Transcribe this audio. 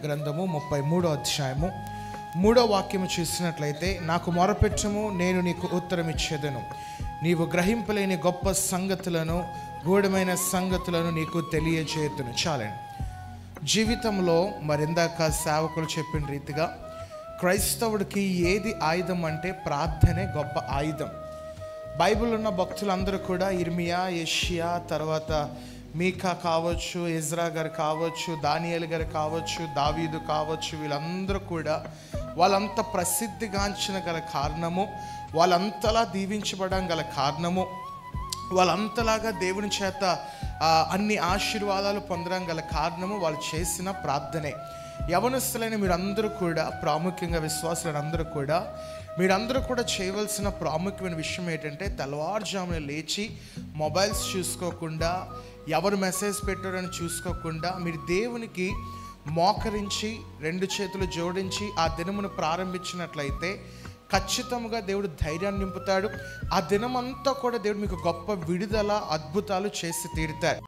గ్రంథము 33వ అధ్యాయము 3వ వాక్యము చూసినట్లయితే, నాకు మొరపెట్టుము, నేను నీకు ఉత్తరం ఇచ్చేదను, నీవు గ్రహింపలేని గొప్ప సంగతులను, గూఢమైన సంగతులను నీకు తెలియజేతును. చాలండి. జీవితంలో మరిందాక సేవకులు చెప్పిన రీతిగా క్రైస్తవుడికి ఏది ఆయుధం అంటే ప్రార్థనే గొప్ప ఆయుధం. బైబిల్ ఉన్న భక్తులందరూ కూడా ఇర్మియా, యెషయా, తర్వాత మీకా కావచ్చు, ఎజ్రా గారు కావచ్చు, దానియేలు గారు కావచ్చు, దావీదు కావచ్చు, వీళ్ళందరూ కూడా వాళ్ళంత ప్రసిద్ధిగాంచిన గల కారణము, వాళ్ళంతలా దీవించబడడం గల కారణము, వాళ్ళంతలాగా దేవుని చేత అన్ని ఆశీర్వాదాలు పొందడం గల కారణము వాళ్ళు చేసిన ప్రార్థనే. యవనస్తులైన మీరందరూ కూడా, ప్రాముఖ్యంగా విశ్వాసులైన అందరూ కూడా, మీరందరూ కూడా చేయవలసిన ప్రాముఖ్యమైన విషయం ఏంటంటే, తెల్లవారుజామున లేచి మొబైల్స్ చూసుకోకుండా, ఎవరు మెసేజ్ పెట్టారని చూసుకోకుండా, మీరు దేవునికి మోకరించి 2 చేతులు జోడించి ఆ దినమును ప్రారంభించినట్లయితే ఖచ్చితంగా దేవుడు ధైర్యాన్ని నింపుతాడు. ఆ దినమంతా కూడా దేవుడు మీకు గొప్ప విడుదల, అద్భుతాలు చేసి తీరుతాడు.